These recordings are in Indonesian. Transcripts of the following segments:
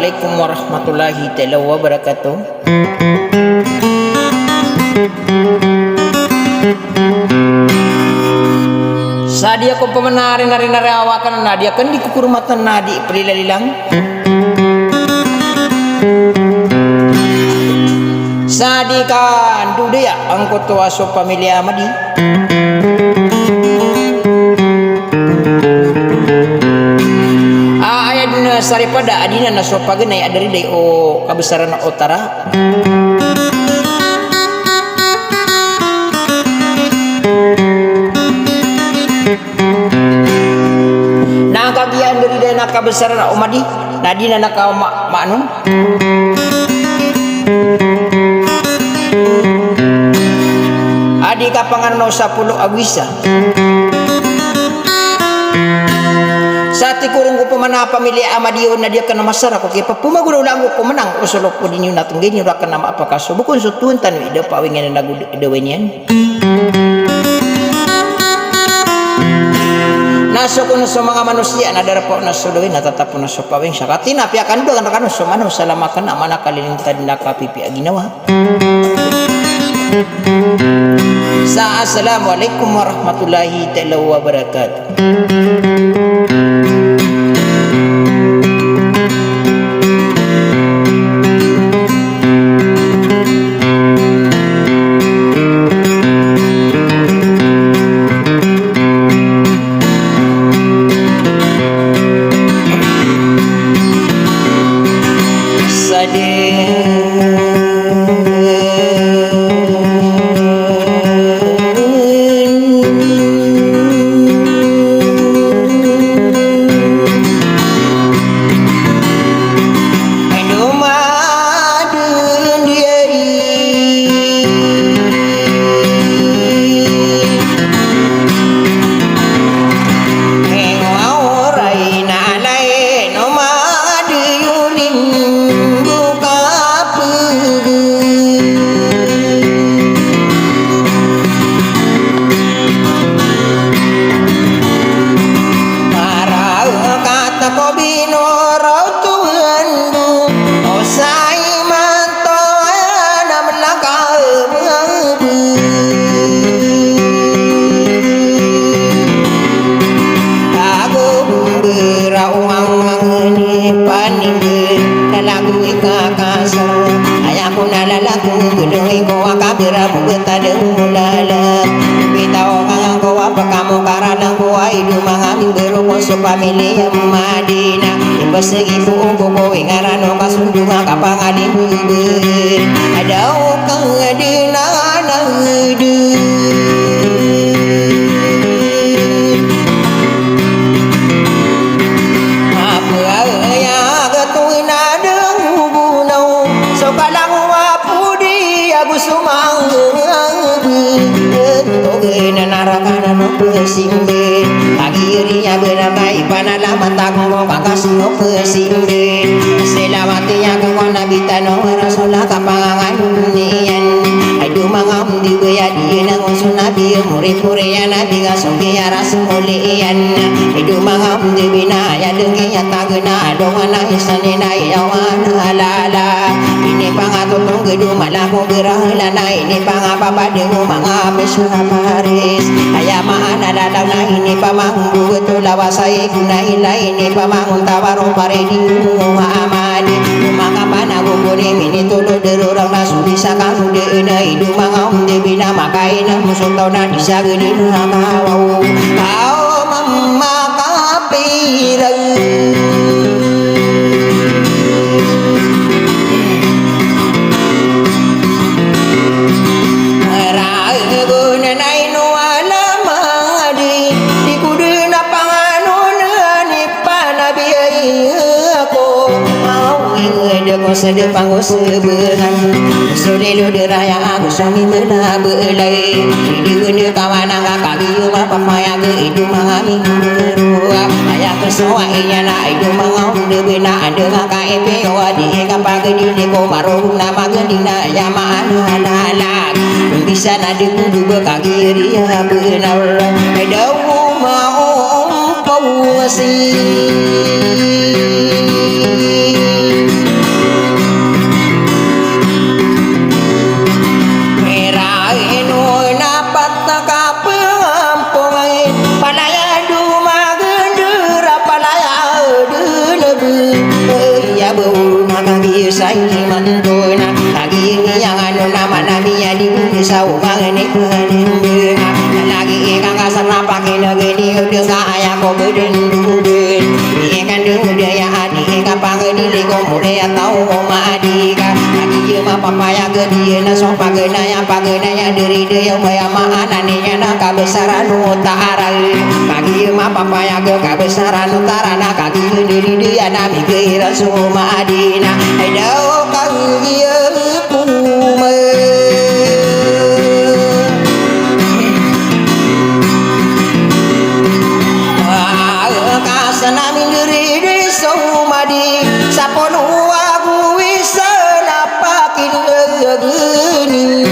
Assalamualaikum warahmatullahi taala wabarakatuh. Sadia ko pemenari nari awakan nadia kan di kukurmatan nadi pelilalilang. Sadi kan dude ya angkot tua so pamilya amadi. Ayat saripada adina na so pagenay adari day o kabesaran na otara. Nakagian dari day na kabesaran na umadi nadina na ka maano. Adi kapangan no 10 agwisa. Sati kurung ko pamana pamilya amadiyo na dia kana masara ko kay papumagulaw lang ko menang usulok ko dinyo natunggi ni ura kana apakah so bukun so tuntan ida pawingen na dewenyan. Naso ko na sa mga manusia na darapo na so dewin natatapo na so pawing sakatina piakan do kan so manu salamakan amana kalilintan na kapipi aginawa. Assalamualaikum warahmatullahi taala wabarakatuh. Pamilya Madinah Imbasegi buong buko Ingarano kasundungan kapangaling bubur Adaw kang dinanagdu Apa ya gatuin adang bunaw So kalang wapudi Agus sumang Toge nanarakan no pesimbe Agirinya beramai panalaman takmo kakasih pesimbe Selamatinya kemon nabita no rasola kapangangan nian Aduh mangam di gaya dia nangusun nabi murid-murid yang nabi ngasungki ya rasulian Aduh mangam di bina ya dengi ya tagena dongan na isanina yawan halala Ini pangatutong gedung malaku gerahulana Ini pangapa dengu mangapis Paris ayamaan adadaw na ini pamanggu betul lawasay guna ila ini pamangun tawarong paredi muhamadi kumakapan aku kuni mini tulo derurang na sudisa kamu de ina hidu mangam de bina makaina musuntau na disagini nakawau kau memakapirang Sede panggo sebengan Sudelu deraya aku suami mena belai Di gede kawanan kakak biu apa maya ke hidu mangami berua Ayah kesoa iya na hidu mangau de bena ade kakak epe wadi kapag di ko marohum nama gedina ya mana halak Bisa nadi kudu bekagiri ya benar Dawu mau pausi rai mantuna lagi yang anu nama namanya di bumi sau mangene penendena lagi kang kasana pake negeni udah kaya ko beden duden ikan udah ya adi kapang di lego muda tau madika lagi mah papaya gede na so pagena ya dari dia maya maanane na kabesaran utara lagi mah papaya ge kabesaran utara na kaki diri dia nami ge rasuma adina ayo kang ieu pume kasana mindiri di sumadi sapono aku bisa napakin legeni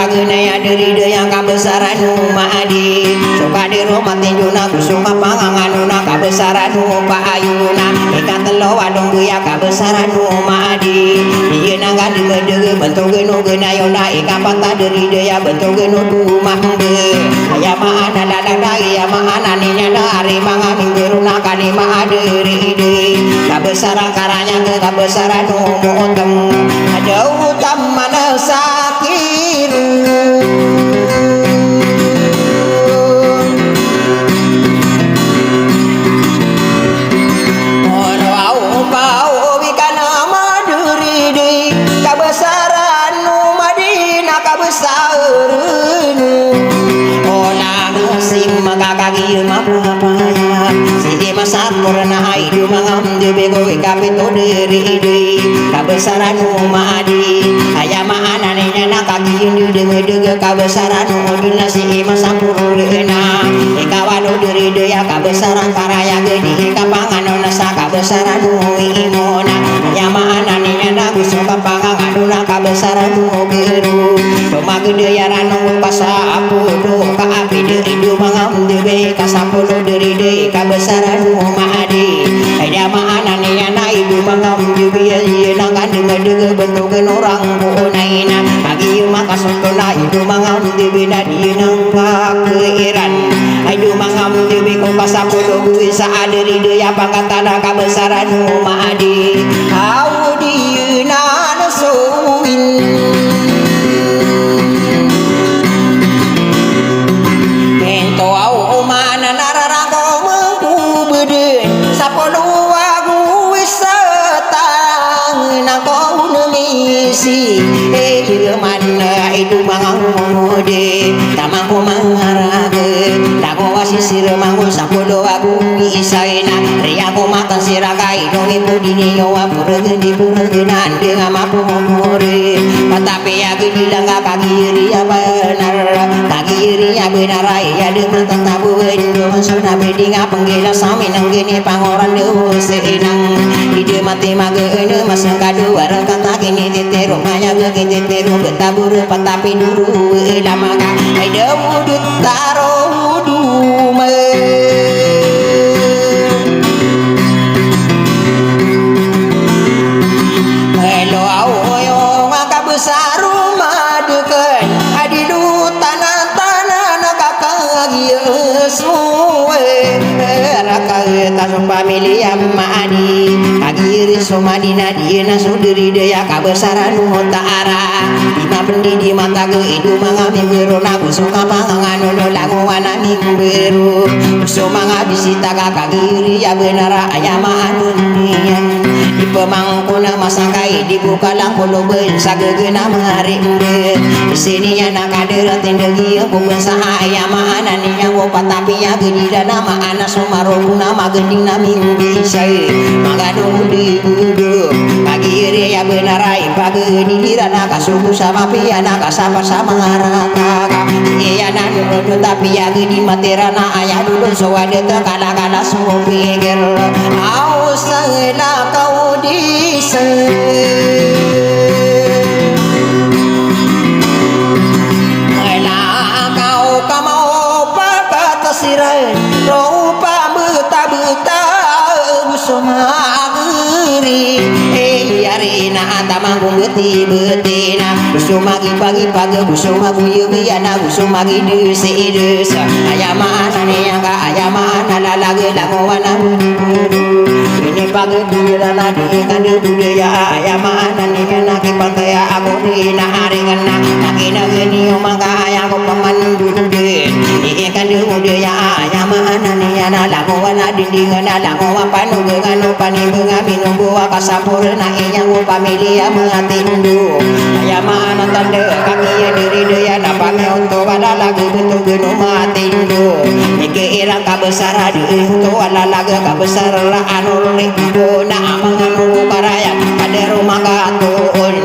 pagena dari yang kabesaran madi suka di rumah tinjuna kusuma panganganuna kabesaran Pak Ayuna ikan telo wadong ya kabesaran madi ieu nangga digede bentuk genu genayona ikan patah dari dia bentuk genu rumah be aya mana dadada ya mana ninya dari mangami geruna kanima aderi ide kabesaran karanya ke kabesaran mutem ada utama sakit Sakurna hidup mengambil bego kapito dari ide kabesaran madi ayam anannya nak kaki dege kabesaran dina si masapurna ikawan dari dia kabesaran karaya gede kapangan nasa kabesaran imona ayam anannya nak suka pangan duna kabesaran biru rumah gede ya rano pasa apudo ka api dari hidup mengambil bego kasapudo dari ide kabesaran madi ada mana nih anak ibu mangam juga ya nangan dengar bentukan orang bunaina lagi maka sempurna ibu mangam dibina di nangka keiran ibu mangam dibi kau kasapudo bisa dari dia pangkat tanah kebesaran madi kau di nasuin ento au mana nararago si mana itu mangode tamangku mangarage lagu wasisir mangu sapodo aku bisa enak riaku makan siragai dong ibu dini nyawa purgendi purgenan dengan mampu mure tapi aku bilang kakak kiri ya benar kaki kiri ya benar ya dengan tentabu indo masuna beding penggila sami nang gini pangoran dewa seinang ide mati magene masang kado warang kata kini tete rumahnya gede teru betabur patapi duru lama ka ada wudut taro dume hello awoyo maka besar rumah deken adidu tanah-tanah nakakak yesuwe raka pamilya maani kagiri somadina diena sudiri daya kabesaran utara lima bendi di mata ke hidup mangami beru naku suka mangan lagu wanami beru sumanga bisita kagiri ya benar ayam anunian di pemangkuna masakai dibuka langkulu ben sagegena marimbe di sini ya nakadera tindegi bukan saha ayam ananinya wopat tapi ya gedida nama anak sumaroku nama gending nami bisai magadung di budu pagi iri ya benarai pagi di rana kasuku sama piana kasapa sama raka iya nanu tapi ya gedi materana ayah dulu sewade kala-kala semua pikir au sela kau rupa beta-beta usumageri yarina tamanggung beti-betina Busumagi pagi-pagi busumagu yubiyana busumagi desi ayamana niyanga ayamana lalagi langowana ini pagi dirana diikan budaya ayamana niyana kipantaya aku dina haringana nakina geni omanga ayako pemandu ikan budaya ayamana niyana langowana dindingana langowa panugengan panibunga minumbuwa kasapurna inyang pamilia mengatindu ayamana tanda kami diri daya napake untuk ala lagi bentuk gunung matindu Iki irang kabesar untuk ala lagi kabesar lah anul liku na amang karaya pada rumah katun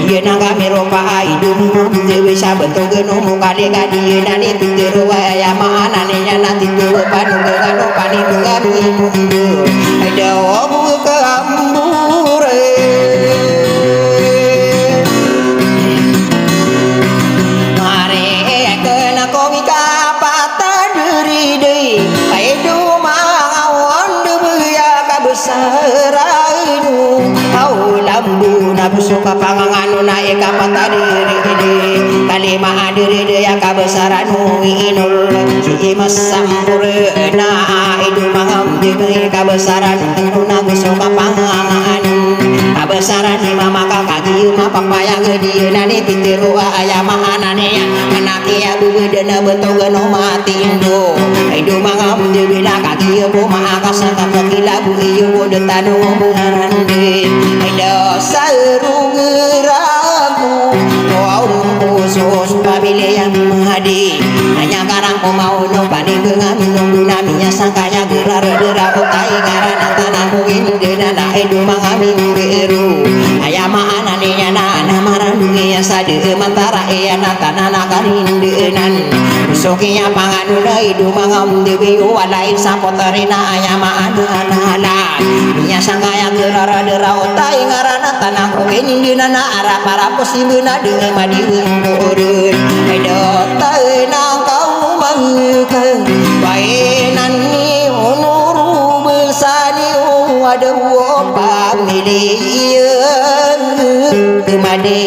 iya naga mirupa hidup dewi bentuk gunung kali kadi nani tiru ayamana ninya nanti tu panu gano pani gami mundu ada obu ke ambure Sarainu au lambu nabusu kapanganganu naik kapata diri kalima diri dia kabesaranu inul si masampurna idu mangam diri kabesaran nabusu kapanganganu kabesaran mama kakaki mama payang gede nani pitiru ayamana ne anaknya bubedana betogano matindo idu mangam diri kaki bu makasa kakila bu iyo bodo tanu mengarande ada sarung ragu kau khusus pabile yang menghadi hanya karang kau mau nopani kengami nunggu naminya sangkanya gerar gerak utai karana tanah mungkin denana edu mangami beru ayama ananinya nana marandungi ya sade mantara iya natanana karindenan usukinya panganuna edu mangam dewi walain sapoterina ayama anala nya sangkaya gerar gerak utai karana tanah mungkin denana arah para posibuna dengan madiun urun edo taenang kau mangkeng bainan ni unuru besani ada pamilian kemade